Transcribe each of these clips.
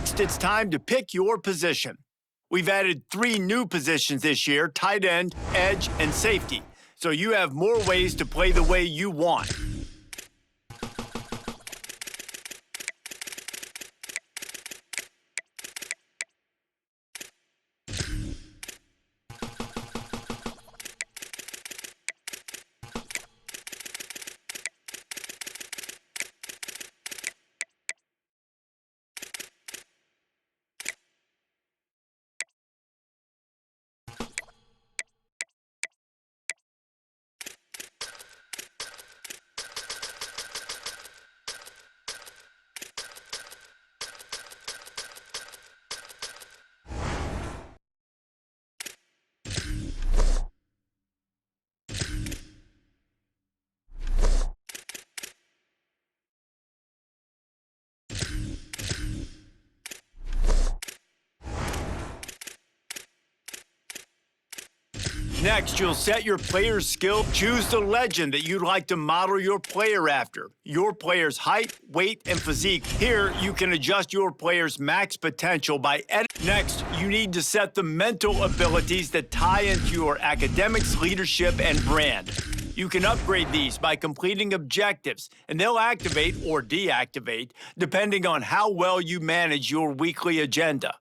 Next, it's time to pick your position. We've added 3 new positions this year: tight end, edge, and safety. So you have more ways to play the way you want. Next, you'll set your player's skill. Choose the legend that you'd like to model your player after. Your player's height, weight, and physique. Here, you can adjust your player's max potential by editing. Next, you need to set the mental abilities that tie into your academics, leadership, and brand. You can upgrade these by completing objectives, and they'll activate or deactivate depending on how well you manage your weekly agenda.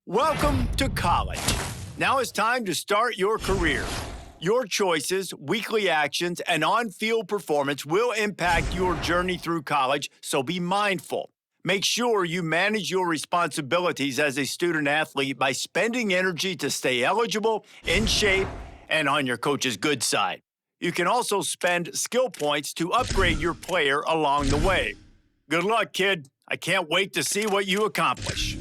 Welcome to college. Now it's time to start your career. Your choices, weekly actions, and on-field performance will impact your journey through college, so be mindful. Make sure you manage your responsibilities as a student-athlete by spending energy to stay eligible, in shape, and on your coach's good side. You can also spend skill points to upgrade your player along the way. Good luck, kid. I can't wait to see what you accomplish.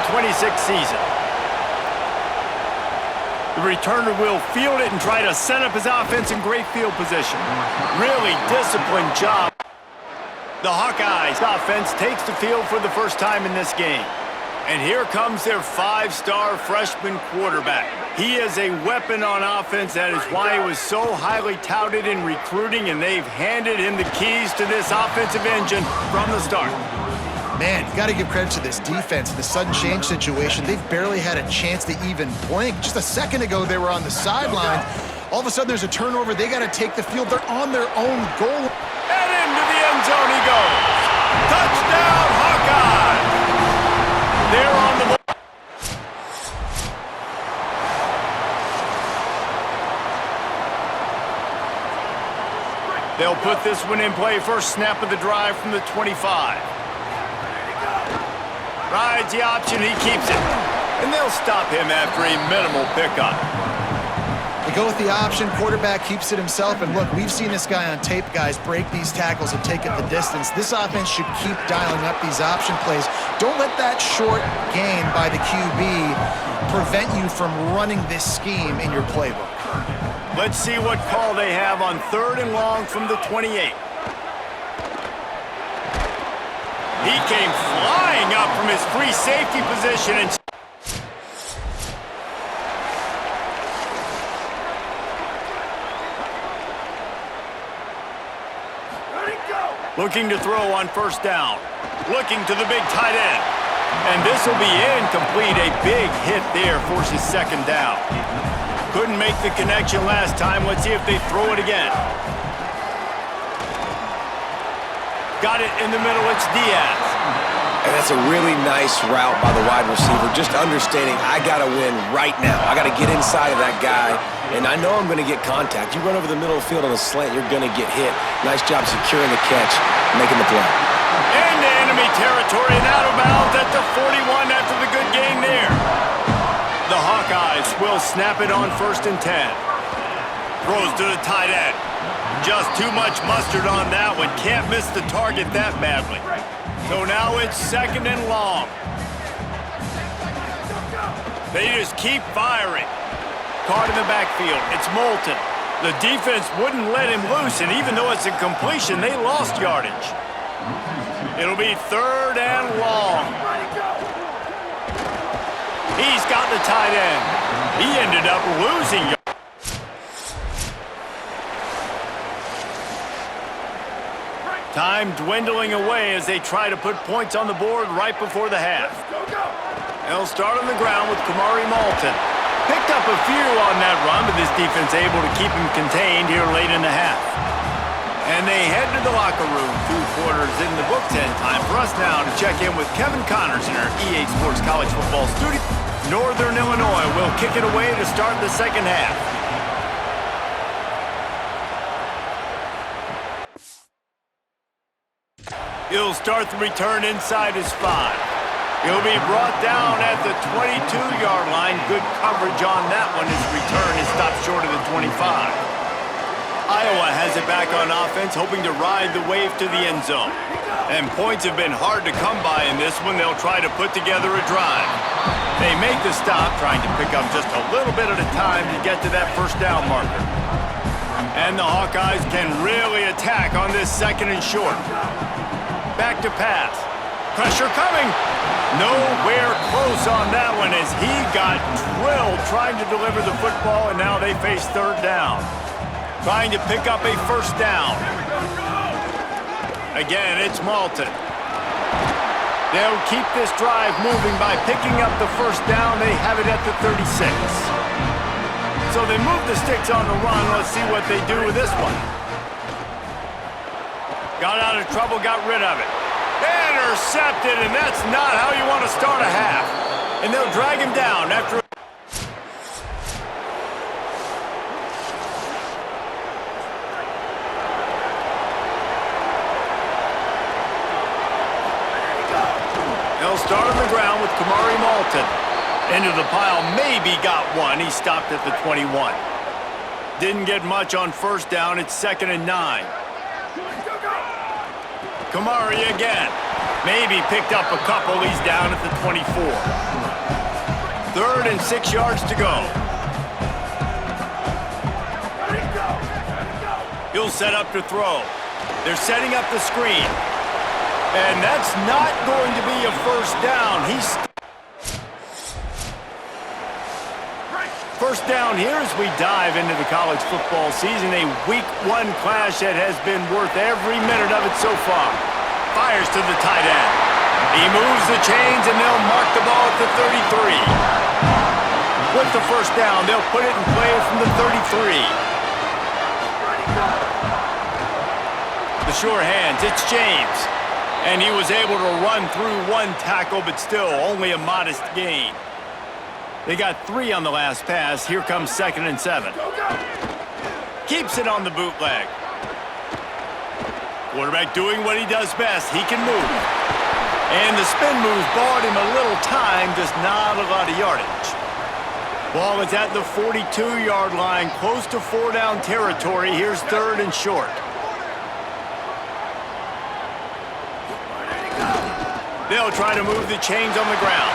2026 season. The returner will field it and try to set up his offense in great field position. Really disciplined job. The Hawkeyes offense takes the field for the first time in this game. And here comes their five-star freshman quarterback. He is a weapon on offense. That is why he was so highly touted in recruiting, and they've handed him the keys to this offensive engine from the start. Man, you got to give credit to this defense. In the sudden change situation, they've barely had a chance to even blink. Just a second ago, they were on the sideline. All of a sudden, there's a turnover. They got to take the field. They're on their own goal. And into the end zone he goes. Touchdown, Hawkeyes! They're on the ball. They'll put this one in play. First snap of the drive from the 25. Rides the option, he keeps it. And they'll stop him after a minimal pickup. They go with the option, quarterback keeps it himself, and look, we've seen this guy on tape, guys, break these tackles and take it the distance. This offense should keep dialing up these option plays. Don't let that short gain by the QB prevent you from running this scheme in your playbook. Let's see what call they have on 3rd and long from the 28. He came flying up from his free safety position and looking to throw on 1st down. Looking to the big tight end. And this will be incomplete. A big hit there forces 2nd down. Couldn't make the connection last time. Let's see if they throw it again. Got it in the middle. It's Diaz. And that's a really nice route by the wide receiver. Just understanding I got to win right now. I got to get inside of that guy, and I know I'm going to get contact. You run over the middle of the field on a slant, you're going to get hit. Nice job securing the catch, making the play. Into enemy territory and out of bounds at the 41 after the good gain there. The Hawkeyes will snap it on 1st and 10. Throws to the tight end. Just too much mustard on that one. Can't miss the target that badly. So now it's 2nd and long. They just keep firing. Caught in the backfield. It's Moulton. The defense wouldn't let him loose, and even though it's a completion, they lost yardage. It'll be 3rd and long. He's got the tight end. He ended up losing yardage. Time dwindling away as they try to put points on the board right before the half. They'll start on the ground with Kamari Moulton. Picked up a few on that run, but this defense able to keep him contained here late in the half. And they head to the locker room. 2 quarters in the books, and time for us now to check in with Kevin Connors in our EA Sports College Football studio. Northern Illinois will kick it away to start the 2nd half. He'll start the return inside his 5. He'll be brought down at the 22-yard line. Good coverage on that one. His return is stopped short of the 25. Iowa has it back on offense, hoping to ride the wave to the end zone. And points have been hard to come by in this one. They'll try to put together a drive. They make the stop, trying to pick up just a little bit at a time to get to that 1st down marker. And the Hawkeyes can really attack on this 2nd and short. Back to pass. Pressure coming. Nowhere close on that one as he got drilled trying to deliver the football, and now they face 3rd down. Trying to pick up a 1st down. Again, it's Moulton. They'll keep this drive moving by picking up the 1st down. They have it at the 36. So they move the sticks on the run. Let's see what they do with this one. Got out of trouble, got rid of it. Intercepted, and that's not how you want to start a half. And they'll drag him down after... They'll start on the ground with Kamari Moulton. Into the pile, maybe got one. He stopped at the 21. Didn't get much on 1st down. It's 2nd and 9. Kamari again. Maybe picked up a couple. He's down at the 24. 3rd and 6 yards to go. He'll set up to throw. They're setting up the screen. And that's not going to be a first down. First down here as we dive into the college football season. A week 1 clash that has been worth every minute of it so far. Fires to the tight end. He moves the chains and they'll mark the ball at the 33. With the first down, they'll put it in play from the 33. The sure hands, it's James. And he was able to run through 1 tackle, but still only a modest gain. They got 3 on the last pass. Here comes 2nd and 7. Keeps it on the bootleg. Quarterback doing what he does best. He can move. And the spin move bought him a little time, just not a lot of yardage. Ball is at the 42-yard line, close to 4-down territory. Here's 3rd and short. They'll try to move the chains on the ground.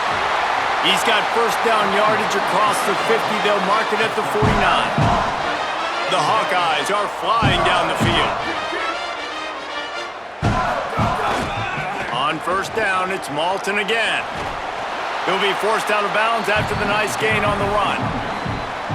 He's got first down yardage across the 50. They'll mark it at the 49. The Hawkeyes are flying down the field. On first down, it's Malton again. He'll be forced out of bounds after the nice gain on the run.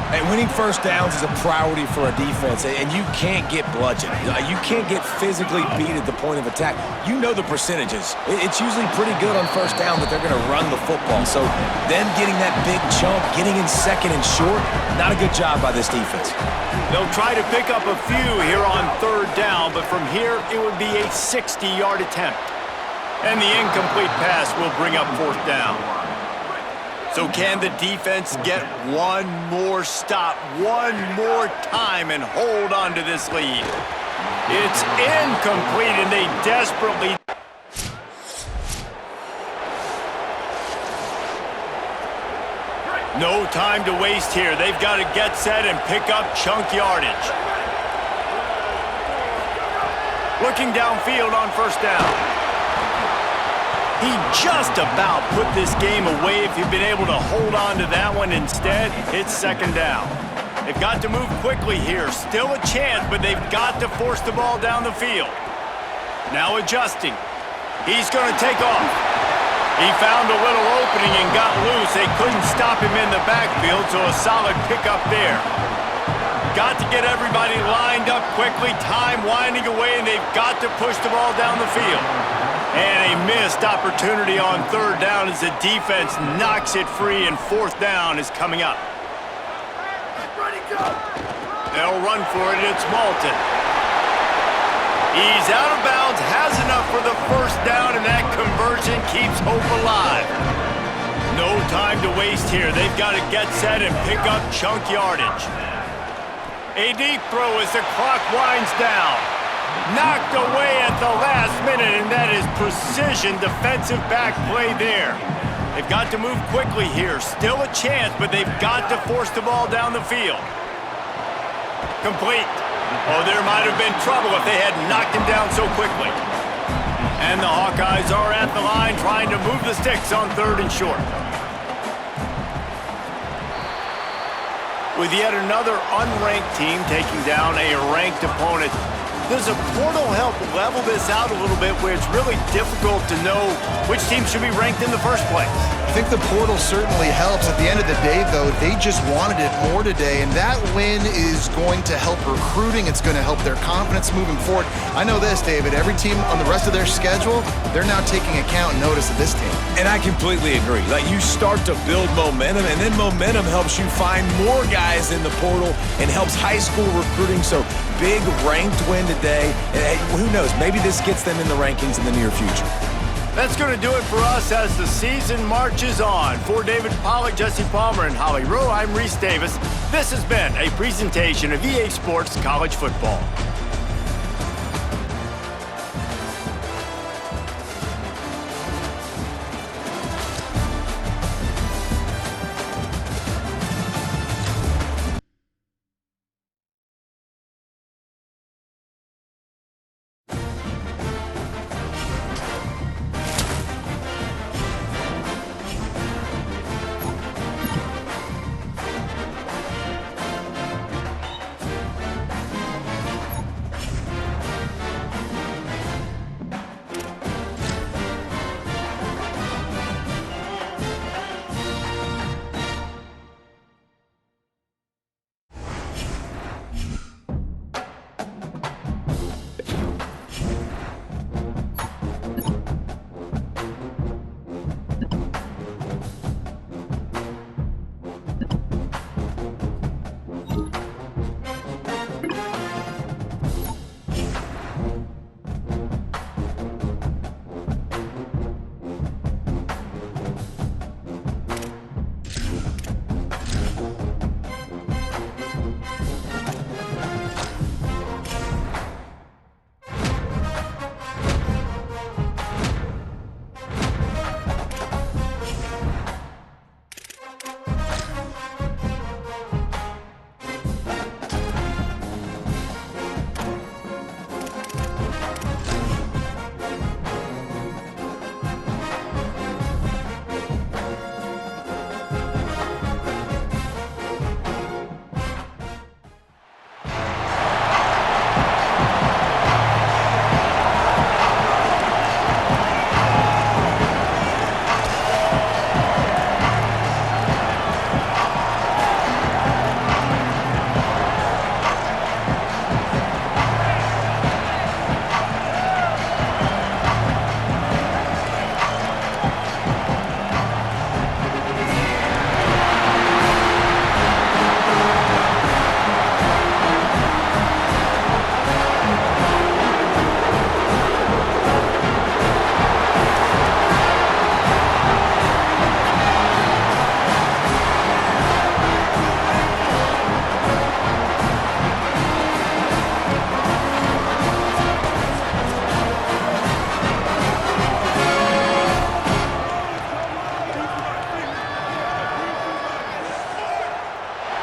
Hey, winning first downs is a priority for a defense, and you can't get bludgeoned. You can't get physically beat at the point of attack. You know the percentages. It's usually pretty good on first down that they're going to run the football. So them getting that big chunk, getting in 2nd and short, not a good job by this defense. They'll try to pick up a few here on 3rd down, but from here it would be a 60-yard attempt. And the incomplete pass will bring up 4th down. So can the defense get one more stop, one more time, and hold on to this lead? It's incomplete, and they desperately... No time to waste here. They've got to get set and pick up chunk yardage. Looking downfield on first down. He just about put this game away if he'd been able to hold on to that one. Instead, it's 2nd down. They've got to move quickly here. Still a chance, but they've got to force the ball down the field. Now adjusting. He's going to take off. He found a little opening and got loose. They couldn't stop him in the backfield, so a solid pickup there. Got to get everybody lined up quickly. Time winding away, and they've got to push the ball down the field. And a missed opportunity on 3rd down as the defense knocks it free, and 4th down is coming up. They'll run for it. It's Malton. He's out of bounds, has enough for the first down, and that conversion keeps hope alive. No time to waste here. They've got to get set and pick up chunk yardage. A deep throw as the clock winds down. Knocked away at the last minute, and that is precision defensive back play there. They've got to move quickly here. Still a chance, but they've got to force the ball down the field. Complete. Oh, there might have been trouble if they had knocked him down so quickly. And the Hawkeyes are at the line trying to move the sticks on 3rd and short. With yet another unranked team taking down a ranked opponent, does a portal help level this out a little bit where it's really difficult to know which team should be ranked in the first place? I think the portal certainly helps. At the end of the day, though, they just wanted it more today, and that win is going to help recruiting. It's going to help their confidence moving forward. I know this, David. Every team on the rest of their schedule, they're now taking account and notice of this team. And I completely agree. Like, you start to build momentum, and then momentum helps you find more guys in the portal and helps high school recruiting. So big ranked win today. And who knows, maybe this gets them in the rankings in the near future. That's going to do it for us as the season marches on. For David Pollack, Jesse Palmer, and Holly Rowe, I'm Reese Davis. This has been a presentation of EA Sports College Football.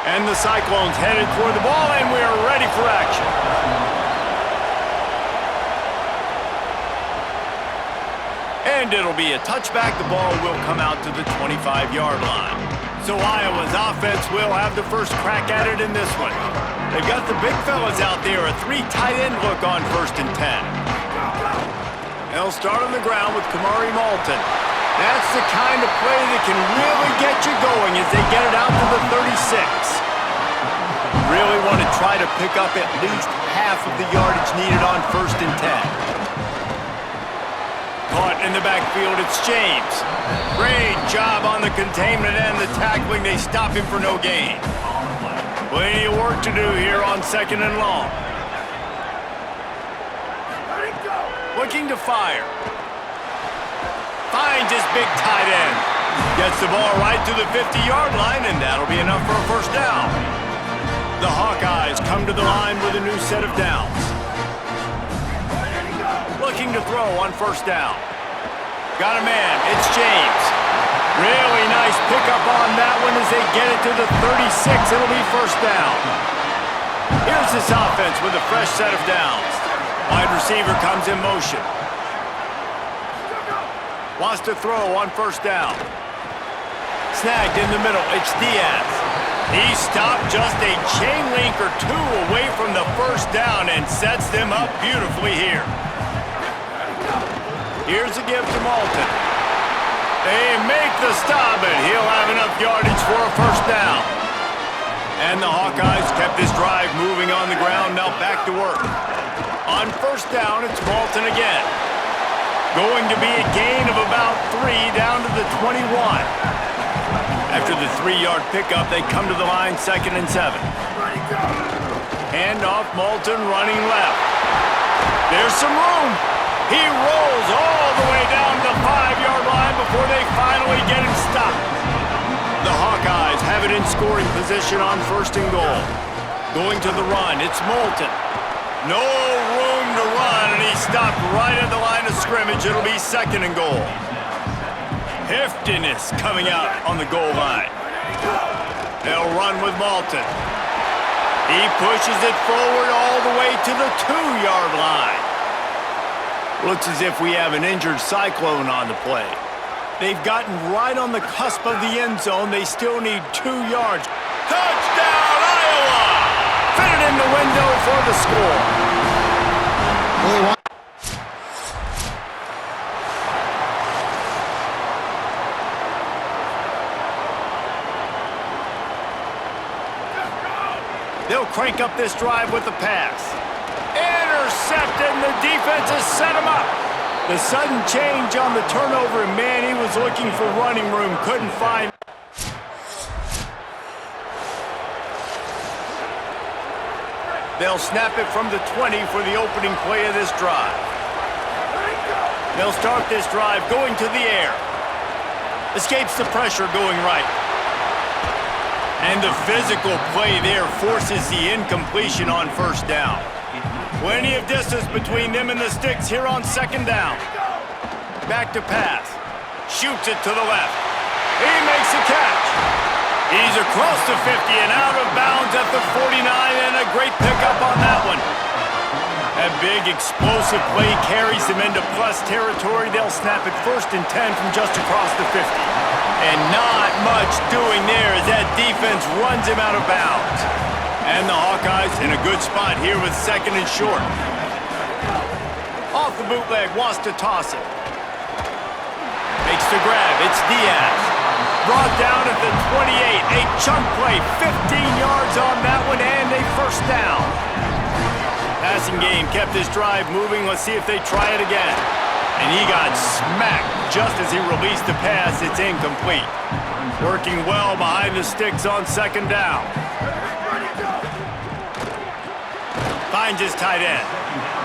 And the Cyclones headed toward the ball, and we are ready for action. And it'll be a touchback. The ball will come out to the 25-yard line. So Iowa's offense will have the first crack at it in this one. They've got the big fellas out there, a 3 tight end look on 1st and 10. They'll start on the ground with Kamari Malton. That's the kind of play that can really get you going as they get it out to the 36. Really want to try to pick up at least half of the yardage needed on 1st and 10. Caught in the backfield, it's James. Great job on the containment and the tackling. They stop him for no gain. Plenty of work to do here on 2nd and long. Looking to fire. Finds his big tight end. Gets the ball right to the 50-yard line, and that'll be enough for a first down. The Hawkeyes come to the line with a new set of downs. Looking to throw on 1st down. Got a man, it's James. Really nice pickup on that one as they get it to the 36. It'll be 1st down. Here's this offense with a fresh set of downs. Wide receiver comes in motion. Wants to throw on 1st down. Snagged in the middle, it's Diaz. He stopped just a chain link or 2 away from the 1st down and sets them up beautifully here. Here's a give to Malton. They make the stop, and he'll have enough yardage for a 1st down. And the Hawkeyes kept this drive moving on the ground, now back to work. On 1st down, it's Malton again. Going to be a gain of about 3 down to the 21. After the 3-yard pickup, they come to the line 2nd and 7. Hand off, Malton running left. There's some room. He rolls all the way down the 5-yard line before they finally get him stopped. The Hawkeyes have it in scoring position on 1st and goal. Going to the run, it's Malton. No room to run, and he stopped right at the line of scrimmage. It'll be 2nd and goal. Heftiness coming out on the goal line. They'll run with Malton. He pushes it forward all the way to the 2-yard line. Looks as if we have an injured Cyclone on the play. They've gotten right on the cusp of the end zone. They still need 2 yards. Touchdown, Iowa! Fit it in the window for the score. They'll crank up this drive with the pass. Intercepted, and the defense has set him up. The sudden change on the turnover, and man, he was looking for running room, couldn't find. They'll snap it from the 20 for the opening play of this drive. They'll start this drive going to the air. Escapes the pressure going right. And the physical play there forces the incompletion on 1st down. Plenty of distance between them and the sticks here on 2nd down. Back to pass. Shoots it to the left. He makes a catch. He's across the 50 and out of bounds at the 49, and a great pickup on that one. That big explosive play carries them into plus territory. They'll snap it 1st and 10 from just across the 50. And not much doing there as that defense runs him out of bounds. And the Hawkeyes in a good spot here with 2nd and short. Off the bootleg, wants to toss it. Makes the grab, it's Diaz. Brought down at the 28, a chunk play, 15 yards on that one, and a 1st down. Passing game kept this drive moving. Let's see if they try it again. And he got smacked just as he released the pass. It's incomplete. Working well behind the sticks on 2nd down. Finds his tight end.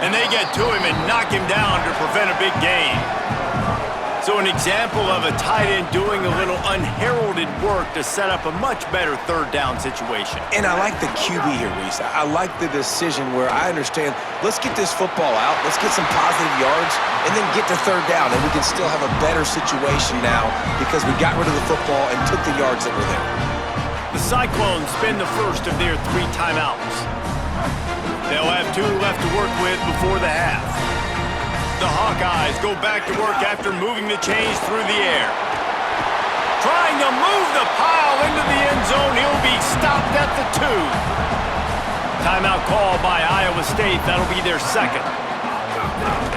And they get to him and knock him down to prevent a big gain. So an example of a tight end doing a little unheralded work to set up a much better 3rd down situation. And I like the QB here, Reese. I like the decision where I understand, let's get this football out, let's get some positive yards, and then get to 3rd down, and we can still have a better situation now because we got rid of the football and took the yards that were there. The Cyclones spend the first of their 3 timeouts. They'll have 2 left to work with before the half. The Hawkeyes go back to work after moving the chains through the air. Trying to move the pile into the end zone. He'll be stopped at the 2. Timeout call by Iowa State. That'll be their second.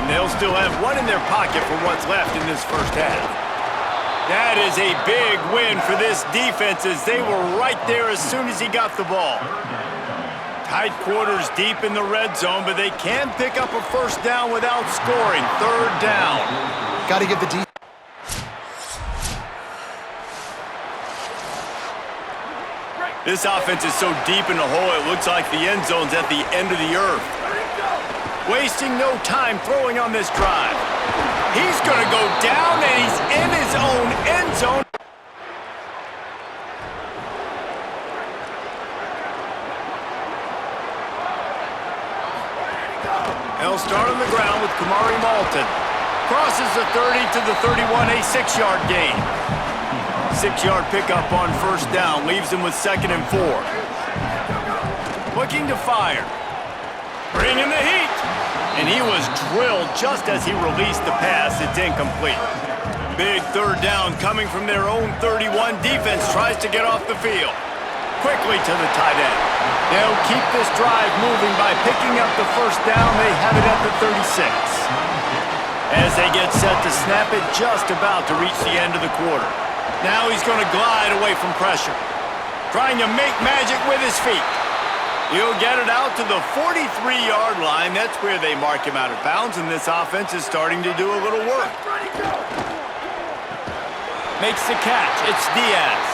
And they'll still have 1 in their pocket for what's left in this first half. That is a big win for this defense as they were right there as soon as he got the ball. Tight quarters deep in the red zone, but they can pick up a first down without scoring. 3rd down. Got to give the defense. This offense is so deep in the hole, it looks like the end zone's at the end of the earth. Wasting no time throwing on this drive. He's going to go down, and he's in his own end zone. They'll start on the ground with Kamari Malton. Crosses the 30 to the 31, a 6-yard gain. 6-yard pickup on first down, leaves him with 2nd and 4. Looking to fire. Bringing the heat. And he was drilled just as he released the pass. It's incomplete. Big 3rd down coming from their own 31. Defense tries to get off the field. Quickly to the tight end. They'll keep this drive moving by picking up the first down. They have it at the 36. As they get set to snap it, just about to reach the end of the quarter. Now he's going to glide away from pressure. Trying to make magic with his feet. He'll get it out to the 43-yard line. That's where they mark him out of bounds, and this offense is starting to do a little work. Makes the catch. It's Diaz.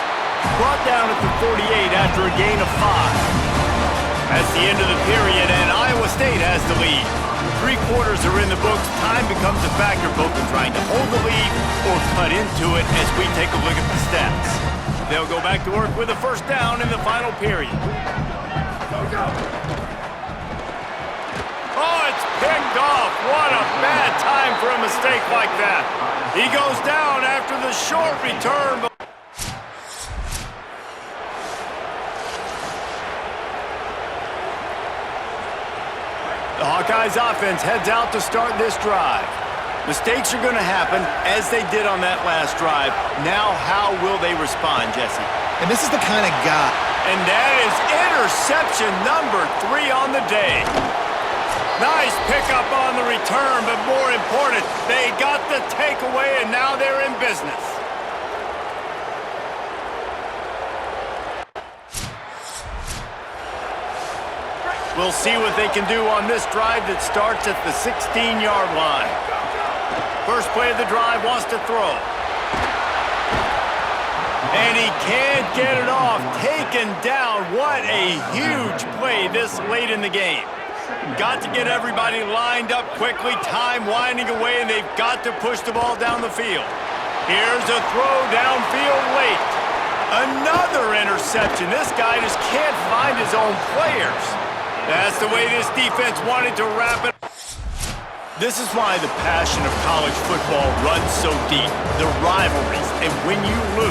Brought down at the 48 after a gain of 5. That's the end of the period, and Iowa State has the lead. 3 quarters are in the books. Time becomes a factor both in trying to hold the lead or cut into it as we take a look at the stats. They'll go back to work with a first down in the final period. Oh, it's picked off. What a bad time for a mistake like that. He goes down after the short return. The Hawkeyes offense heads out to start this drive. Mistakes are going to happen as they did on that last drive. Now how will they respond, Jesse? And this is the kind of guy. And that is interception number 3 on the day. Nice pickup on the return, but more important, they got the takeaway and now they're in business. We'll see what they can do on this drive that starts at the 16-yard line. First play of the drive, wants to throw. And he can't get it off. Taken down. What a huge play this late in the game. Got to get everybody lined up quickly. Time winding away, and they've got to push the ball down the field. Here's a throw downfield late. Another interception. This guy just can't find his own players. That's the way this defense wanted to wrap it. This is why the passion of college football runs so deep. The rivalries, and when you lose,